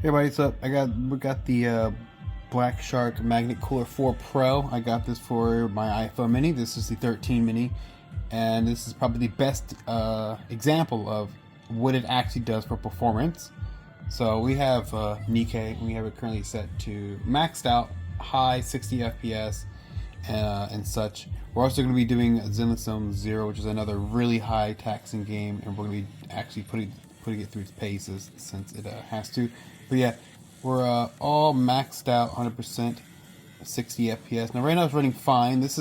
Hey everybody, so we got the Black Shark Magnet Cooler 4 Pro. I got this for my iPhone mini. This is the 13 mini, and this is probably the best example of what it actually does for performance. So we have NIKKE. We have it currently set to maxed out high 60 FPS and such. We're also going to be doing ZenlessZoneZero, which is another really high taxing game, and we're going to be actually putting it through its paces since it has to. But yeah, we're all maxed out 100%, 60 FPS. Now right now it's running fine. This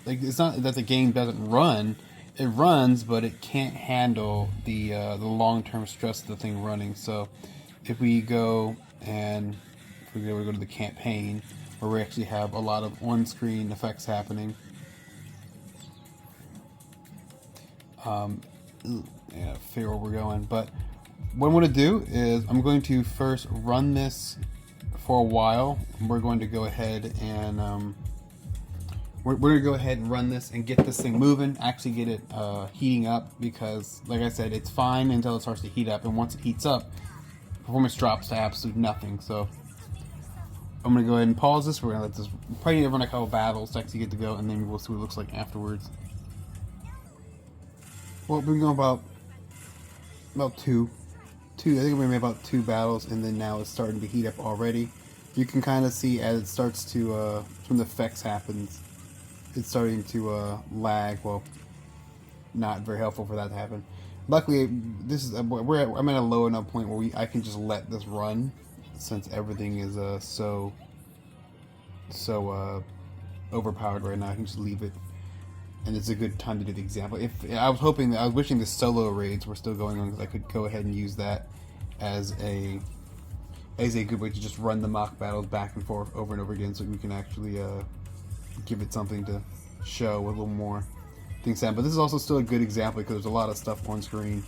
like it's not that the game doesn't run. It runs, but it can't handle the long-term stress of the thing running. So if we go we go to the campaign where we actually have a lot of on-screen effects happening. Yeah, figure where we're going, but what I'm going to do is I'm going to first run this for a while. We're going to go ahead and we're going to go ahead and run this and get this thing moving, actually get it heating up, because like I said, it's fine until it starts to heat up, and once it heats up, performance drops to absolute nothing. So I'm going to go ahead and pause this. We're going to let this probably run a couple battles to actually get to go, and then we'll see what it looks like afterwards. Well, we're going about two. I think we made about 2 battles, and then now it's starting to heat up already. You can kind of see as it starts to when the effects happens, it's starting to lag. Well, not very helpful for that to happen. Luckily, this is I'm at a low enough point where I can just let this run, since everything is so overpowered right now. I can just leave it, and it's a good time to do the example. If I was wishing the solo raids were still going on, because I could go ahead and use that as a good way to just run the mock battles back and forth over and over again, so we can actually give it something to show with a little more things happen. But this is also still a good example because there's a lot of stuff on screen.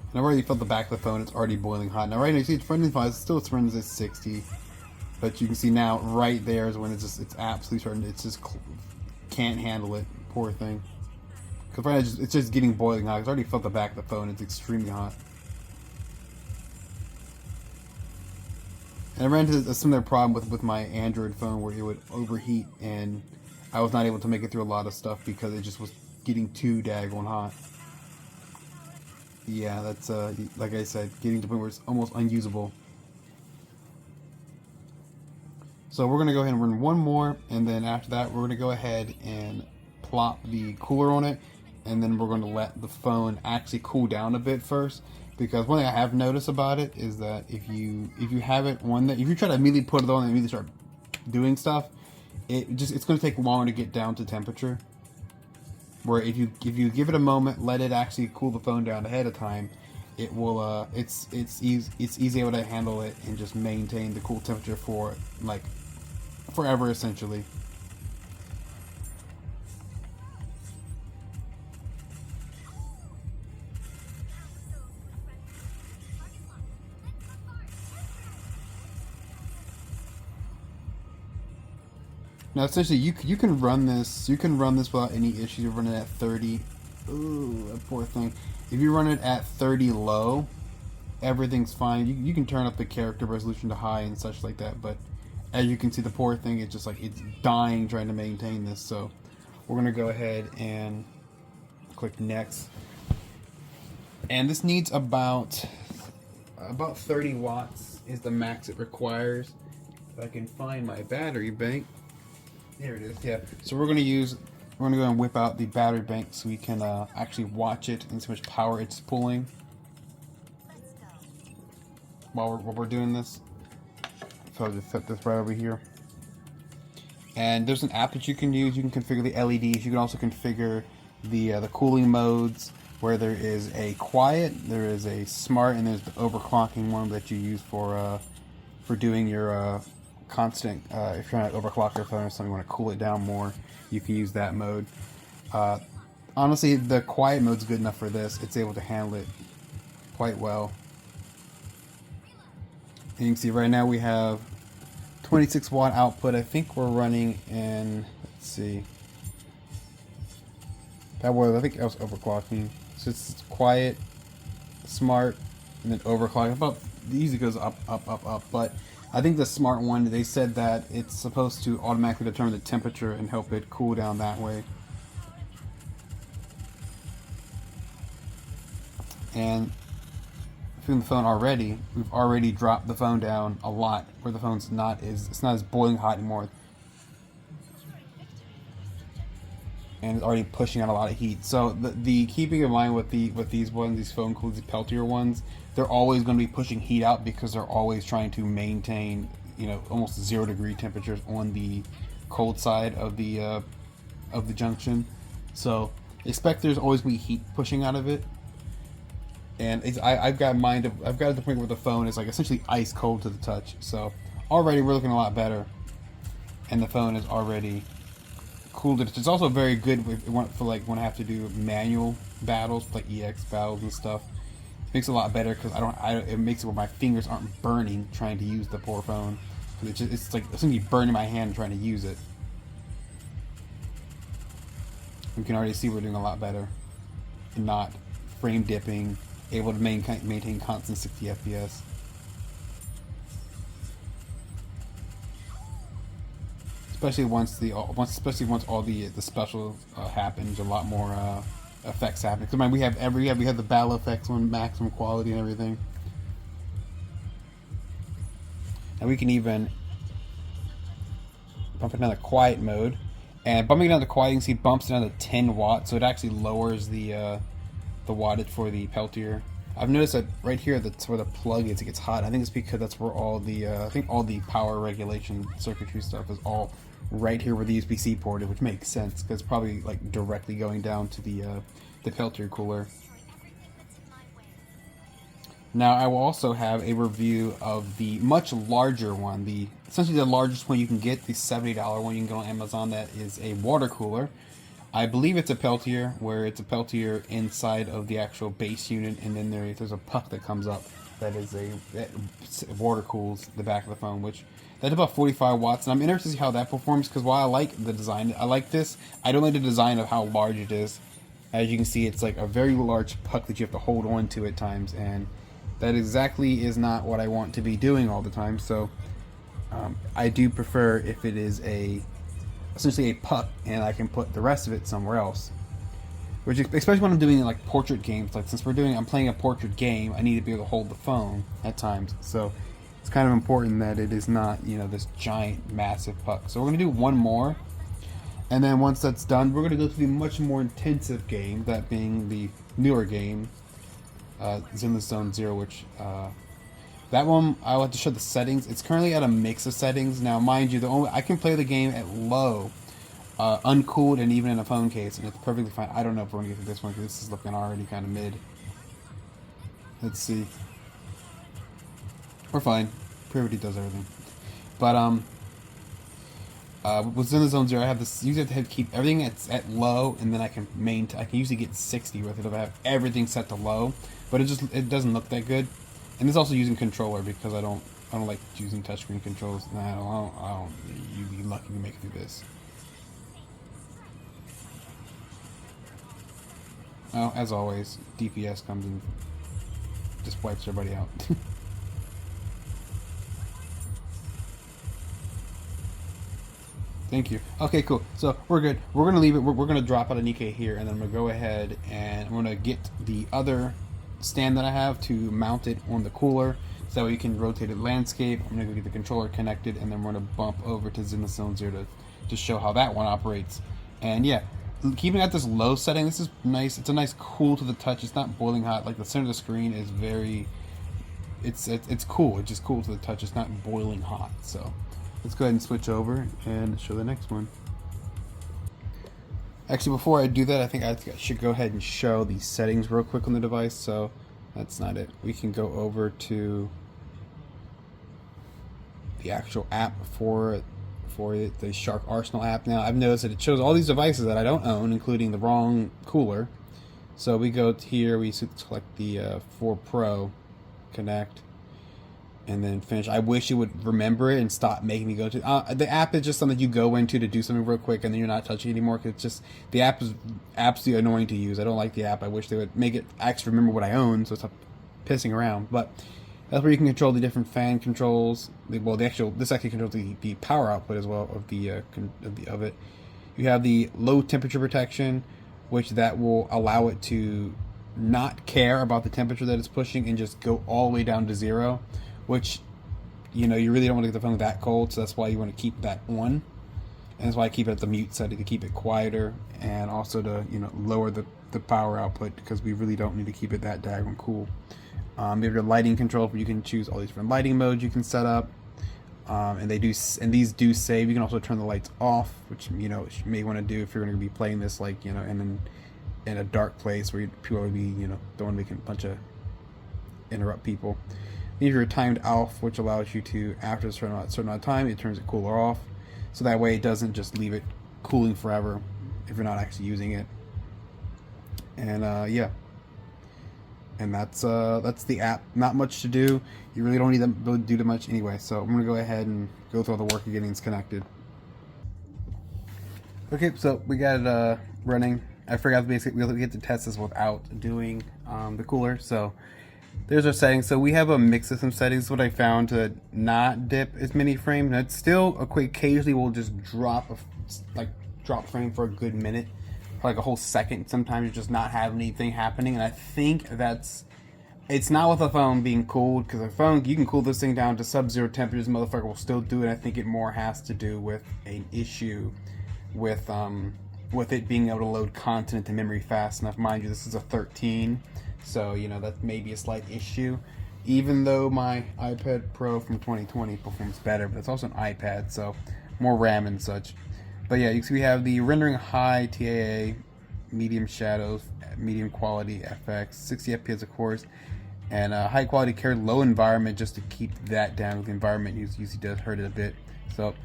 And I've already felt the back of the phone, it's already boiling hot. Now right now you see it's running fine, it's running at 60. But you can see now right there is when it's absolutely starting, it's just can't handle it, poor thing. Because right now it's just getting boiling hot. It's already felt the back of the phone, it's extremely hot. And I ran into a similar problem with my Android phone, where it would overheat, and I was not able to make it through a lot of stuff because it just was getting too daggone hot. Yeah, that's like I said, getting to the point where it's almost unusable. So we're going to go ahead and run one more, and then after that we're going to go ahead and plop the cooler on it, and then we're going to let the phone actually cool down a bit first. Because one thing I have noticed about it is that if you have it on that, if you try to immediately put it on and immediately start doing stuff, it's going to take longer to get down to temperature. Where if you give it a moment, let it actually cool the phone down ahead of time, it will it's easy able to handle it and just maintain the cool temperature for like forever, essentially. Now, essentially, you can run this. You can run this without any issues. You run it at 30. Ooh, that poor thing. If you run it at 30 low, everything's fine. You can turn up the character resolution to high and such like that. But as you can see, the poor thing, it's just like it's dying trying to maintain this. So we're gonna go ahead and click next. And this needs about 30 watts is the max it requires. If I can find my battery bank. There it is. Yeah. So we're gonna go and whip out the battery bank so we can actually watch it and see how much power it's pulling while we're doing this. So I'll just set this right over here. And there's an app that you can use. You can configure the LEDs. You can also configure the cooling modes, where there is a quiet, there is a smart, and there's the overclocking one that you use for doing your constant, if you're trying to overclock your phone or something, you want to cool it down more, you can use that mode. Honestly, the quiet mode's good enough for this. It's able to handle it quite well. And you can see right now we have 26 watt output. I think we're running in, let's see, I think that was overclocking. So it's quiet, smart, and then overclock. About the easy goes up, up, up, up. But I think the smart one, they said that it's supposed to automatically determine the temperature and help it cool down that way. And feeling the phone already, we've already dropped the phone down a lot, where the phone's not as boiling hot anymore, and it's already pushing out a lot of heat. So the keeping in mind with these ones, these phone coolers, these Peltier ones, they're always going to be pushing heat out because they're always trying to maintain, you know, almost 0 degree temperatures on the cold side of the junction. So expect there's always going to be heat pushing out of it. And I've got it to the point where the phone is like essentially ice cold to the touch. So already we're looking a lot better, and the phone is already cooled. It's also very good for like when I have to do manual battles, like EX battles and stuff. It makes it a lot better because it makes it where my fingers aren't burning trying to use the poor phone. It's like essentially burning my hand trying to use it. We can already see we're doing a lot better, and not frame dipping. Able to maintain constant 60 FPS. Especially once all the specials happen, there's a lot more effects happening. Because we have the battle effects on maximum quality and everything, and we can even bump it down to quiet mode. And bumping it down to quiet, you can see bumps down to 10 watts, so it actually lowers the wattage for the Peltier. I've noticed that right here, that's where the plug is. It gets hot. I think it's because that's where all the all the power regulation circuitry stuff is all right here where the USB-C port is, which makes sense because it's probably like directly going down to the Peltier cooler. Now I will also have a review of the much larger one, essentially the largest one you can get, the $70 one you can get on Amazon. That is a water cooler. I believe it's a Peltier, where it's a Peltier inside of the actual base unit, and then there's a puck that comes up that water cools the back of the phone, which that's about 45 watts. And I'm interested to see how that performs, because while I like the design, I like this, I don't like the design of how large it is. As you can see, it's like a very large puck that you have to hold on to at times, and that exactly is not what I want to be doing all the time. So I do prefer if it is essentially a puck, and I can put the rest of it somewhere else. Which, especially when I'm doing like portrait games, like since I'm playing a portrait game, I need to be able to hold the phone at times. So it's kind of important that it is not, you know, this giant, massive puck. So we're gonna do one more, and then once that's done, we're gonna go to the much more intensive game, that being the newer game, ZenlessZoneZero, which that one, I'll have to show the settings. It's currently at a mix of settings. Now, mind you, I can play the game at low, uncooled, and even in a phone case, and it's perfectly fine. I don't know if we're going to get to this one, because this is looking already kind of mid. Let's see. We're fine. Purity does everything. But, with ZenlessZoneZero, I have this, usually have to keep everything at low, and then I can usually get 60 with it if I have everything set to low, but it doesn't look that good. And it's also using controller, because I don't like using touchscreen controls. You'd be lucky to make it through this. Oh, as always, DPS comes and just wipes everybody out. Thank you. Okay, cool. So we're good. We're gonna leave it. We're gonna drop out of NIKKE here, and then I'm gonna go ahead and I'm gonna get the other stand that I have to mount it on the cooler, so that way you can rotate it landscape. I'm gonna go get the controller connected, and then we're gonna bump over to ZenlessZoneZero to show how that one operates. And yeah, keeping at this low setting, this is nice. It's a nice cool to the touch. It's not boiling hot. Like the center of the screen is very, it's cool. It's just cool to the touch. It's not boiling hot. So let's go ahead and switch over and show the next one. Actually, before I do that, I think I should go ahead and show the settings real quick on the device. So that's not it. We can go over to the actual app for the Shark Arsenal app. Now, I've noticed that it shows all these devices that I don't own, including the wrong cooler. So we go to here, we select the 4 Pro, connect, and then finish. I wish it would remember it and stop making me go to the app. Is just something you go into to do something real quick, and then you're not touching it anymore. Cause it's just the app is absolutely annoying to use. I don't like the app. I wish they would make it actually remember what I own, so stop pissing around. But that's where you can control the different fan controls. Well, this actually controls the power output as well of of it. You have the low temperature protection, which that will allow it to not care about the temperature that it's pushing and just go all the way down to 0, which, you know, you really don't want to get the phone that cold, so that's why you want to keep that on. And that's why I keep it at the mute setting, to keep it quieter, and also to, you know, lower the power output, because we really don't need to keep it that daggone cool. You have your lighting controls, where you can choose all these different lighting modes you can set up, and these do save. You can also turn the lights off, which, you know, you may want to do if you're going to be playing this, like, you know, in a dark place where people would be, you know, don't want to make a bunch of interrupt people. You have your timed off, which allows you to, after a certain amount of time, it turns it cooler off, so that way it doesn't just leave it cooling forever if you're not actually using it. And yeah, and that's the app. Not much to do. You really don't need to really do too much anyway. So I'm gonna go ahead and go through all the work of getting this connected. Okay, so we got it running. I forgot basically we get to test this without doing the cooler. So there's our settings. So we have a mix of some settings. What I found to not dip as many frames. Now, it's still occasionally will just drop frame for a good minute, for like a whole second. Sometimes you just not have anything happening, and I think it's not with the phone being cooled, because the phone, you can cool this thing down to sub-zero temperatures, motherfucker will still do it. I think it more has to do with an issue with it being able to load content into memory fast enough. Mind you, this is a 13, so, you know, that may be a slight issue, even though my iPad Pro from 2020 performs better, but it's also an iPad, so more RAM and such. But yeah, you can see we have the rendering high TAA, medium shadows, medium quality FX, 60 FPS of course, and high quality care, low environment, just to keep that down. The environment usually does hurt it a bit. So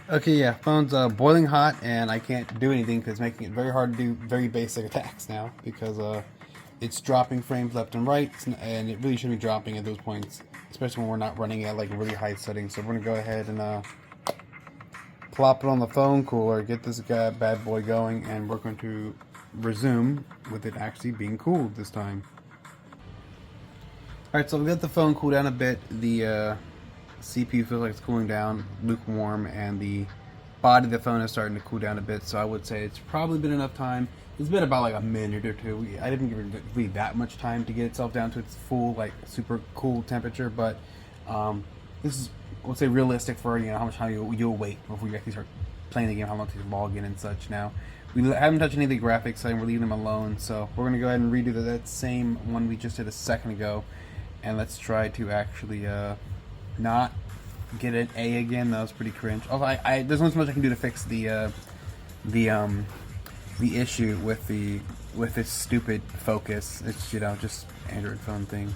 Okay, yeah, phone's boiling hot, and I can't do anything because it's making it very hard to do very basic attacks now because it's dropping frames left and right, and it really shouldn't be dropping at those points, especially when we're not running at like really high settings. So we're gonna go ahead and plop it on the phone cooler, get this guy bad boy going, and we're going to resume with it actually being cooled this time. Alright, so we got the phone cooled down a bit. The CPU feels like it's cooling down, lukewarm, and the body of the phone is starting to cool down a bit. So I would say it's probably been enough time. It's been about like a minute or two. I didn't give it really that much time to get itself down to its full, like, super cool temperature, but this is, let's say, realistic for, you know, how much time you'll wait before you actually start playing the game, how long to log in and such. Now, we haven't touched any of the graphics, so we're leaving them alone. So we're going to go ahead and redo that same one we just did a second ago, and let's try to actually not get an A again. That was pretty cringe. Also, there's not so much I can do to fix the issue with this stupid focus. It's, you know, just Android phone thing.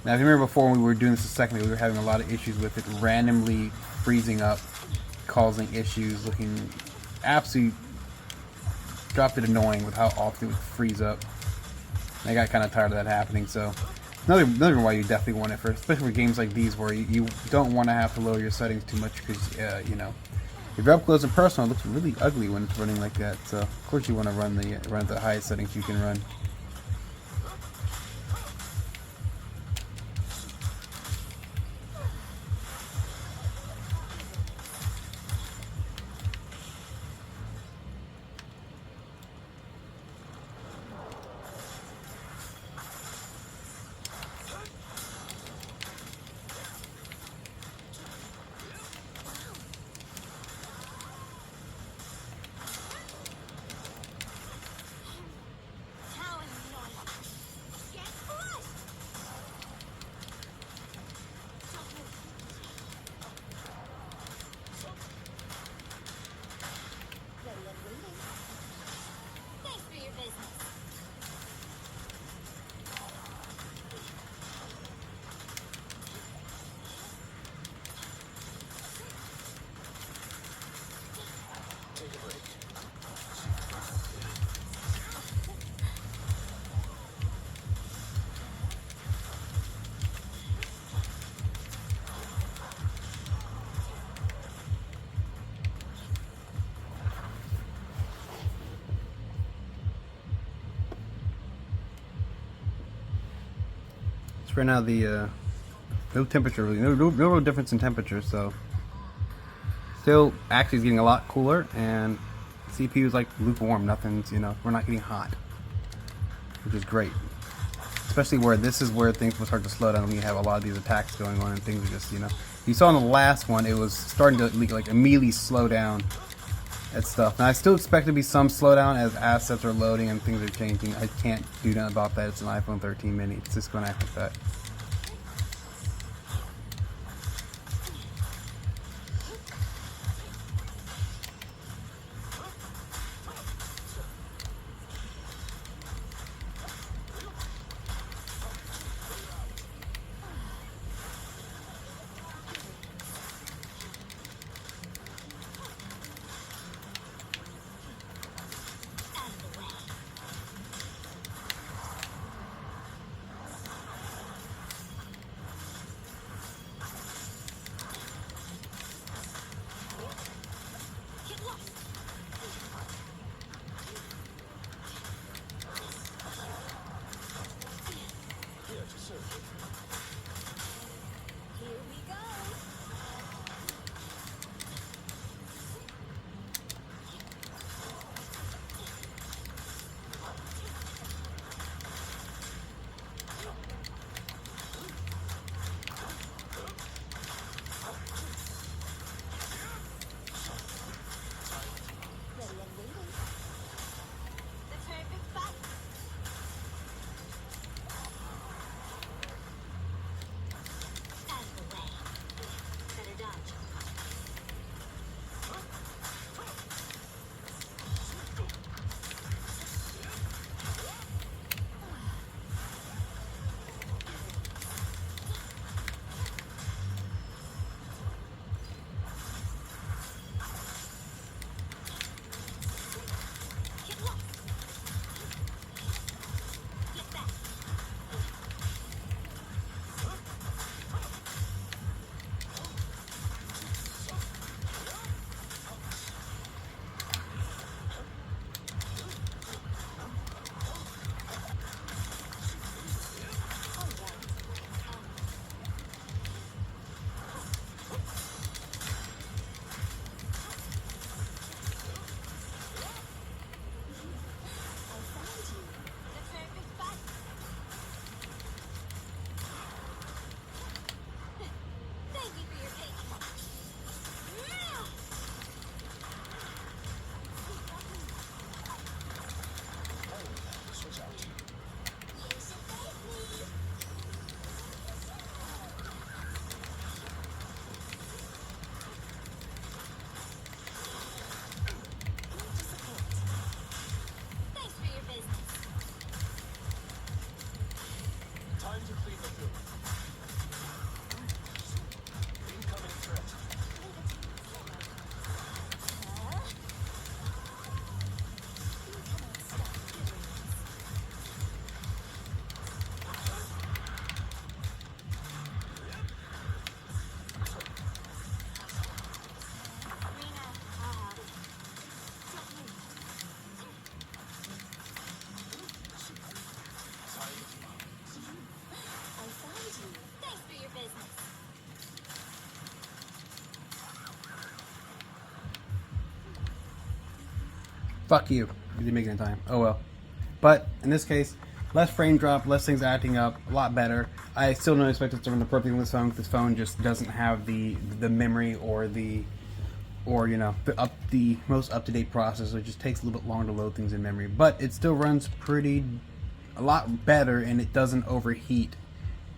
Now, if you remember before when we were doing this a second ago, we were having a lot of issues with it randomly freezing up, causing issues, looking absolutely dropped it annoying with how often it would freeze up. I got kind of tired of that happening, so another reason why you definitely want it for, especially for games like these where you don't want to have to lower your settings too much because you know, if you're up close and personal, it looks really ugly when it's running like that. So of course you want to run the highest settings you can run. Right now the no temperature really, no real difference in temperature, so still actually is getting a lot cooler, and CPU is like lukewarm, nothing's, you know, we're not getting hot, which is great, especially where this is where things will start to slow down when you have a lot of these attacks going on and things are just, you know, you saw in the last one it was starting to like immediately slow down at stuff. Now I still expect to be some slowdown as assets are loading and things are changing. I can't do nothing about that. It's an iPhone 13 mini. It's just going to act like that. Fuck you. You didn't make it in time. Oh well. But in this case, less frame drop, less things acting up, a lot better. I still don't expect it to run the perfect on this phone. This phone just doesn't have the memory or the most up to date processor. It just takes a little bit longer to load things in memory, but it still runs a lot better, and it doesn't overheat.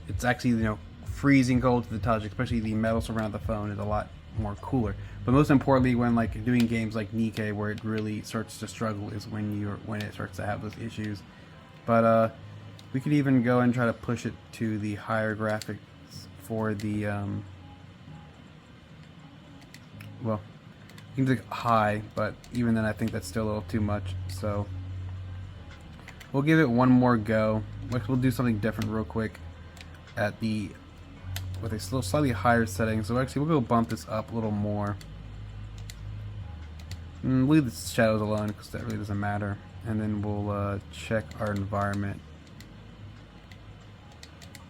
It's actually freezing cold to the touch, especially the metal surround of the phone is a lot more cooler. But most importantly, when like doing games like NIKKE, where it really starts to struggle, is when it starts to have those issues. But we could even go and try to push it to the higher graphics for the well, you can do high, but even then I think that's still a little too much. So we'll give it one more go. We'll do something different real quick with a slightly higher setting. So actually we'll go bump this up a little more. Leave the shadows alone because that really doesn't matter. And then we'll check our environment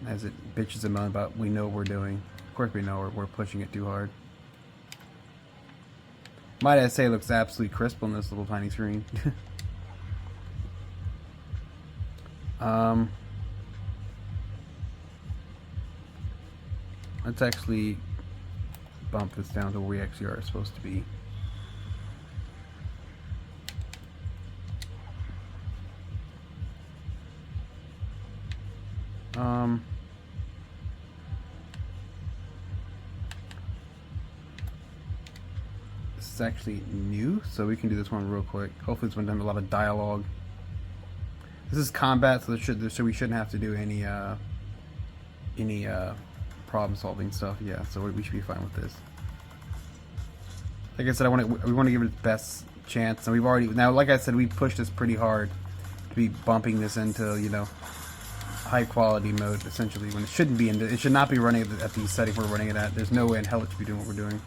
as it bitches a moan about we know what we're doing. Of course we know we're pushing it too hard. Might I say it looks absolutely crisp on this little tiny screen. Let's actually bump this down to where we actually are supposed to be. This is actually new, so we can do this one real quick. Hopefully this one doesn't have a lot of dialogue. This is combat, so we shouldn't have to do any problem solving stuff. Yeah, so we should be fine with this. Like I said, we want to give it its best chance, and we've already like I said, we pushed this pretty hard to be bumping this into high quality mode essentially, when it shouldn't be. It should not be running at the setting we're running it at. There's no way in hell it should be doing what we're doing.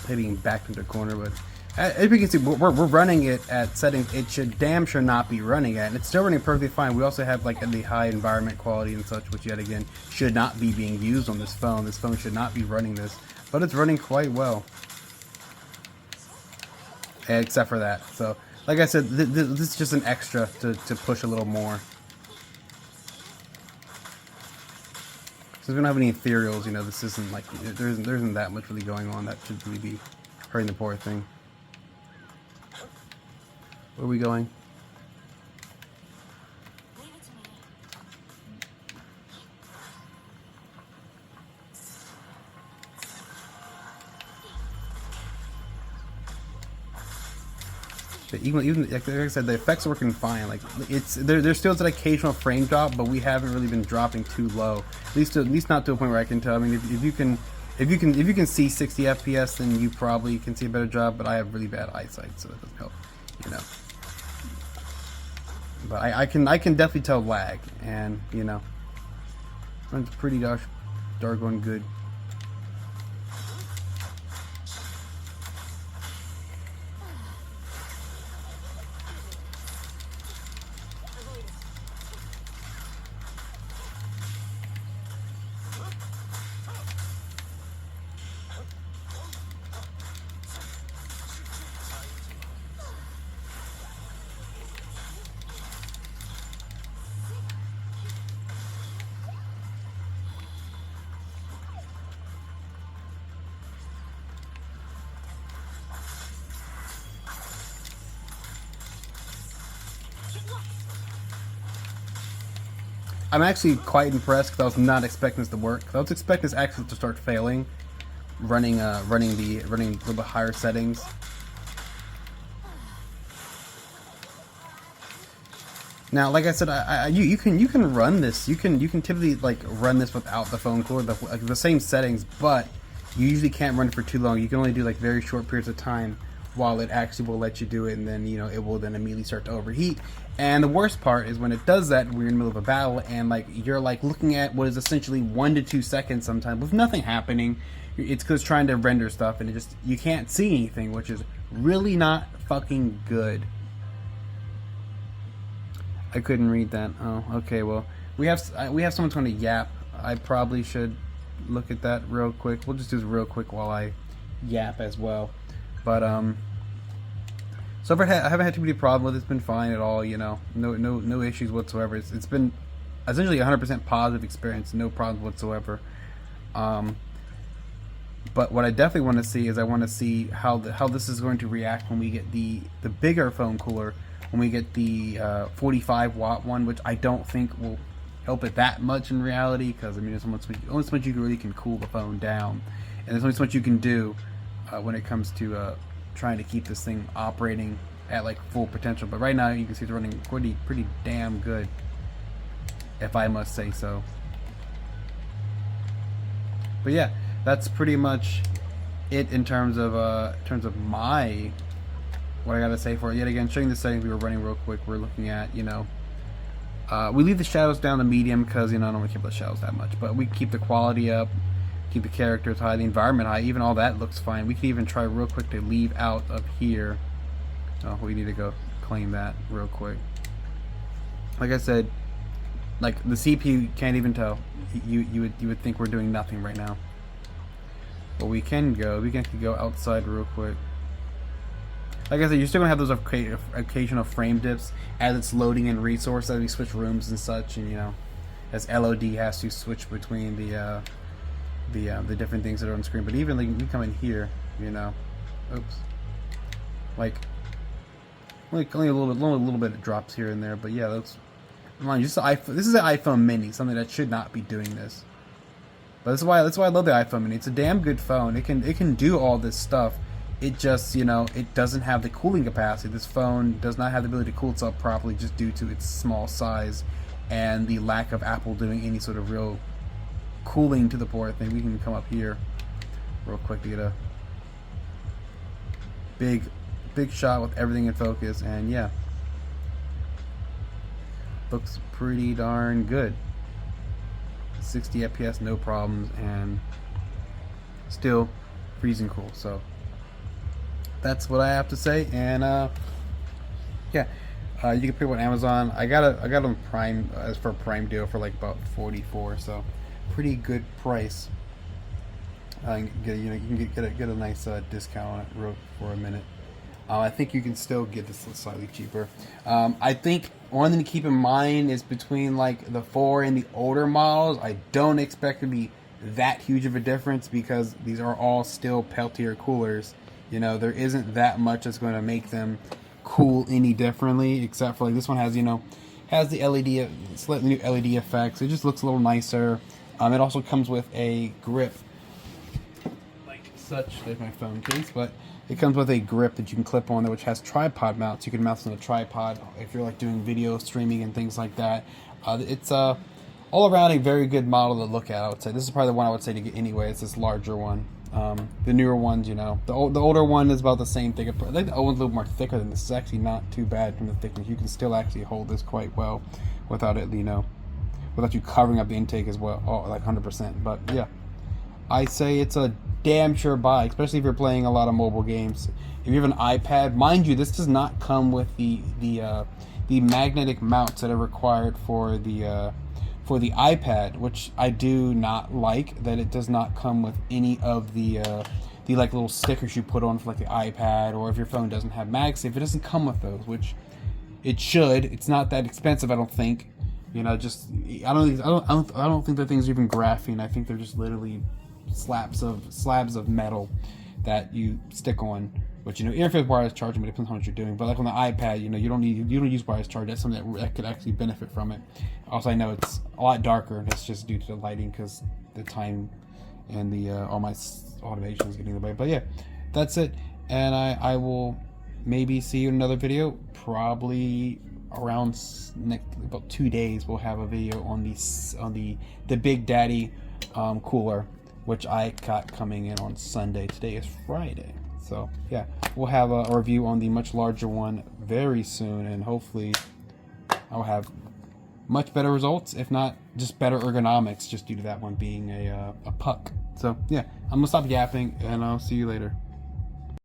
Hitting back into the corner, but as you can see, we're running it at settings it should damn sure not be running at, and it's still running perfectly fine. We also have like the high environment quality and such, which yet again should not be being used on this phone. This phone should not be running this, but it's running quite well, except for that. So like I said, this is just an extra to push a little more. Since we don't have any ethereals, this isn't like there isn't that much really going on that should really be hurting the poor thing. Where are we going? Even like I said, the effects are working fine. Like there's still an occasional frame drop, but we haven't really been dropping too low. At least not to a point where I can tell. I mean, if you can see 60 FPS, then you probably can see a better job. But I have really bad eyesight, so that doesn't help. But I can definitely tell lag, and runs pretty doggone good. I'm actually quite impressed because I was not expecting this to work. I was expecting this actually to start failing. running a little bit higher settings. Now, like I said, you can run this. You can typically like run this without the phone cooler, the same settings, but you usually can't run it for too long. You can only do like very short periods of time while it actually will let you do it, and then it will then immediately start to overheat. And the worst part is when it does that, we're in the middle of a battle, and like you're like looking at what is essentially 1 to 2 seconds sometimes with nothing happening. It's because trying to render stuff, and you can't see anything, which is really not fucking good. I couldn't read that. Oh, okay. Well, we have someone trying to yap. I probably should look at that real quick. We'll just do this real quick while I yap as well. But so far I haven't had too many problems with it. It's been fine at all. No issues whatsoever. It's been essentially 100% positive experience. No problems whatsoever. But what I definitely want to see is I want to see how this is going to react when we get the bigger phone cooler. When we get the 45 watt one, which I don't think will help it that much in reality, because I mean there's only so much you really can cool the phone down, and there's only so much you can do when it comes to trying to keep this thing operating at like full potential. But right now you can see it's running pretty damn good, if I must say so. But yeah, that's pretty much it in terms of my what I gotta say for it. Yet again, showing the settings we were running real quick. We're looking at we leave the shadows down to medium because I don't want to keep the shadows that much, but we keep the quality up, keep the characters high, the environment high, even all that looks fine. We could even try real quick to leave out up here. Oh, we need to go claim that real quick. Like I said, like the CPU can't even tell. You would think we're doing nothing right now, but we can go outside real quick. Like I said, you're still gonna have those occasional frame dips as it's loading in resources, as we switch rooms and such, and as LOD has to switch between the different things that are on screen. But even like we come in here, oops, like only a little bit of drops here and there. But yeah, that's mind you, this is an iPhone Mini, something that should not be doing this. But that's why I love the iPhone Mini. It's a damn good phone. It can do all this stuff. It just, it doesn't have the cooling capacity. This phone does not have the ability to cool itself properly just due to its small size and the lack of Apple doing any sort of real cooling to the board thing. We can come up here real quick to get a big shot with everything in focus, and yeah, looks pretty darn good. 60 FPS, no problems, and still freezing cool. So that's what I have to say. And yeah, you can pick up on Amazon. I got on Prime as for a Prime deal for like about $44, so pretty good price. You can get a nice discount on it for a minute. I think you can still get this slightly cheaper. I think one thing to keep in mind is between like the 4 and the older models, I don't expect to be that huge of a difference because these are all still Peltier coolers. There isn't that much that's going to make them cool any differently, except for like this one has the LED, slightly new LED effects. It just looks a little nicer. It also comes with a grip like such. There's my phone case, but it comes with a grip that you can clip on there, which has tripod mounts. You can mount it on a tripod if you're like doing video streaming and things like that. It's all around a very good model to look at. I would say this is probably the one I would say to get anyway. It's this larger one. The newer ones, the older one is about the same thing. I think the old one's a little more thicker than this. It's actually not too bad from the thickness. You can still actually hold this quite well without it, without you covering up the intake as well, like 100%. But yeah, I say it's a damn sure buy, especially if you're playing a lot of mobile games. If you have an iPad, mind you, this does not come with the magnetic mounts that are required for the iPad, which I do not like. That it does not come with any of the like little stickers you put on for like the iPad, or if your phone doesn't have MagSafe, it doesn't come with those, which it should. It's not that expensive, I don't think. I don't think the things are even graphene. I think they're just literally slabs of metal that you stick on. But interface wireless charging, but it depends on what you're doing. But like on the iPad, you don't use wireless charge. That's something that could actually benefit from it. Also, I know it's a lot darker, and that's just due to the lighting because the time and the all my automation is getting in the way. But yeah, that's it, and I will maybe see you in another video, probably around about 2 days. We'll have a video on the Big Daddy cooler, which I got coming in on Sunday. Today is Friday, so yeah, we'll have a review on the much larger one very soon, and hopefully I'll have much better results, if not just better ergonomics, just due to that one being a puck. So yeah, I'm gonna stop yapping, and I'll see you later.